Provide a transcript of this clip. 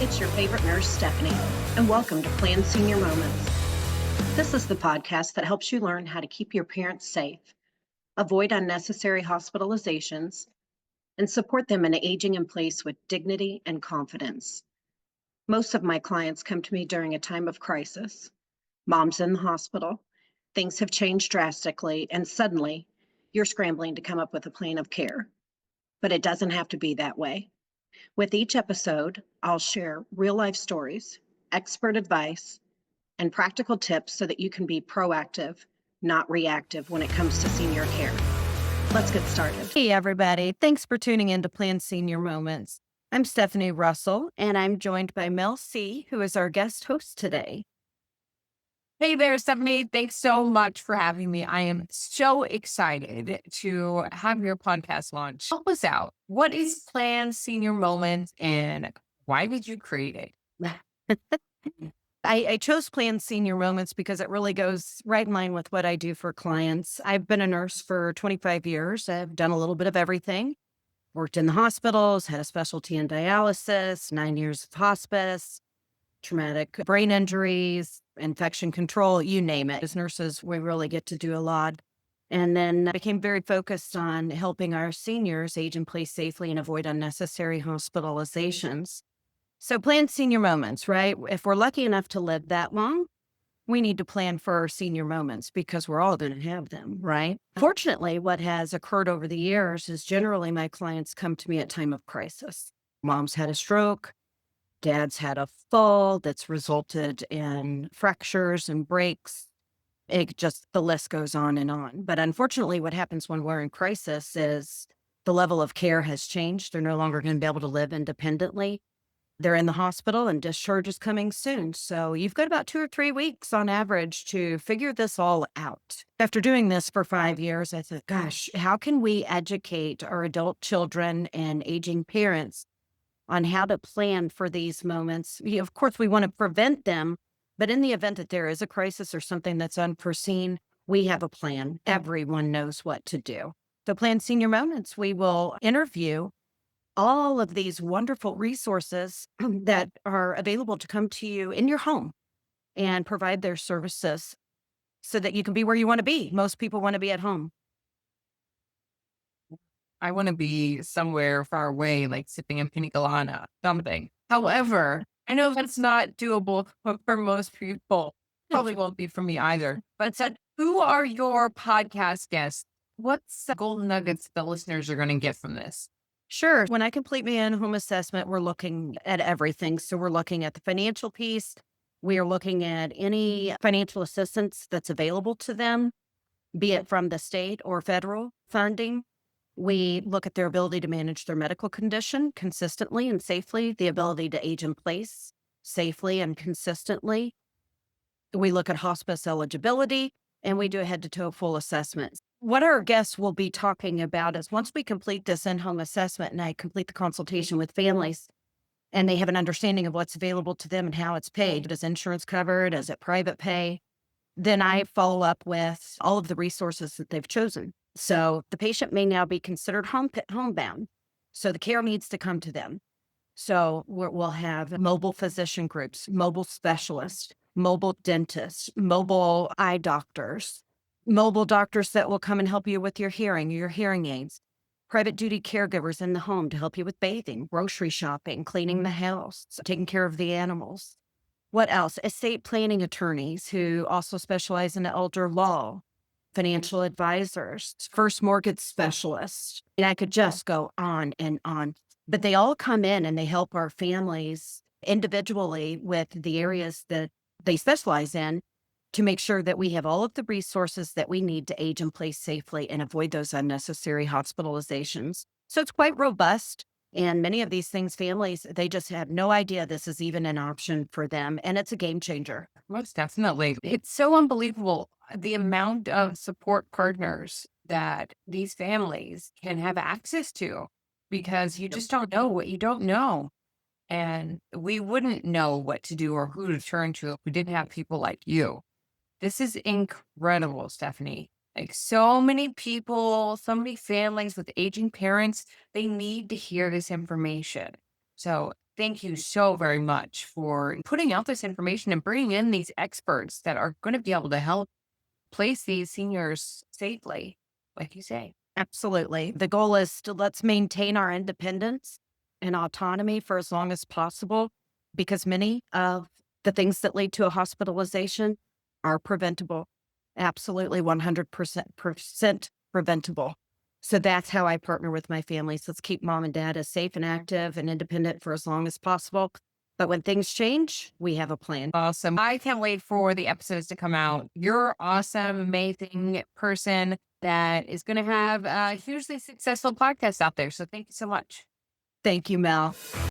It's your favorite nurse, Stephanie, and welcome to Plan Senior Moments. This is the podcast that helps you learn how to keep your parents safe, avoid unnecessary hospitalizations, and support them in aging in place with dignity and confidence. Most of my clients come to me during a time of crisis. Mom's in the hospital, things have changed drastically, and suddenly you're scrambling to come up with a plan of care. But it doesn't have to be that way. With each episode, I'll share real-life stories, expert advice, and practical tips so that you can be proactive, not reactive when it comes to senior care. Let's get started. Hey, everybody. Thanks for tuning in to Plan Senior Moments. I'm Stephanie Russell, and I'm joined by Mel C, who is our guest host today. Hey there, Stephanie. Thanks so much for having me. I am so excited to have your podcast launch. Help us out. What is Plan Senior Moments and why did you create it? I chose Plan Senior Moments because it really goes right in line with what I do for clients. I've been a nurse for 25 years. I've done a little bit of everything. Worked in the hospitals, had a specialty in dialysis, 9 years of hospice, traumatic brain injuries, infection control, you name it. As nurses, we really get to do a lot. And then I became very focused on helping our seniors age in place safely and avoid unnecessary hospitalizations. So plan senior moments, right? If we're lucky enough to live that long, we need to plan for our senior moments because we're all going to have them, right? Fortunately, what has occurred over the years is generally my clients come to me at time of crisis. Mom's had a stroke. Dad's had a fall that's resulted in fractures and breaks. The list goes on and on. But unfortunately, what happens when we're in crisis is the level of care has changed. They're no longer going to be able to live independently. They're in the hospital and discharge is coming soon. So you've got about 2 or 3 weeks on average to figure this all out. After doing this for 5 years, I thought, gosh, how can we educate our adult children and aging parents on how to plan for these moments? Of course, we want to prevent them, but in the event that there is a crisis or something that's unforeseen, we have a plan. Everyone knows what to do. So Plan Senior Moments, we will interview all of these wonderful resources that are available to come to you in your home and provide their services so that you can be where you want to be. Most people want to be at home. I want to be somewhere far away, like sipping in pina colada, something. However, I know that's not doable for most people. Probably won't be for me either. But said, who are your podcast guests? What's the golden nuggets the listeners are going to get from this? Sure. When I complete my in-home assessment, we're looking at everything. So we're looking at the financial piece. We are looking at any financial assistance that's available to them, be it from the state or federal funding. We look at their ability to manage their medical condition consistently and safely, the ability to age in place safely and consistently. We look at hospice eligibility, and we do a head-to-toe full assessment. What our guests will be talking about is once we complete this in-home assessment and I complete the consultation with families and they have an understanding of what's available to them and how it's paid, is insurance covered, is it private pay, then I follow up with all of the resources that they've chosen. So the patient may now be considered homebound. So the care needs to come to them. So we'll have mobile physician groups, mobile specialists, mobile dentists, mobile eye doctors, mobile doctors that will come and help you with your hearing aids, private duty caregivers in the home to help you with bathing, grocery shopping, cleaning the house, taking care of the animals. What else? Estate planning attorneys who also specialize in elder law, financial advisors, first mortgage specialists. And I could just go on and on. But they all come in and they help our families individually with the areas that they specialize in to make sure that we have all of the resources that we need to age in place safely and avoid those unnecessary hospitalizations. So it's quite robust. And many of these things, families, they just have no idea this is even an option for them. And it's a game changer. Most definitely. It's so unbelievable the amount of support partners that these families can have access to because you just don't know what you don't know. And we wouldn't know what to do or who to turn to if we didn't have people like you. This is incredible, Stephanie. Like so many people, so many families with aging parents, they need to hear this information. So thank you so very much for putting out this information and bringing in these experts that are going to be able to help place these seniors safely, like you say. Absolutely. The goal is to let's maintain our independence and autonomy for as long as possible, because many of the things that lead to a hospitalization are preventable. Absolutely 100% preventable. So that's how I partner with my families. Let's keep mom and dad as safe and active and independent for as long as possible. But when things change, we have a plan. Awesome. I can't wait for the episodes to come out. You're awesome, amazing person that is going to have a hugely successful podcast out there. So thank you so much. Thank you, Mel.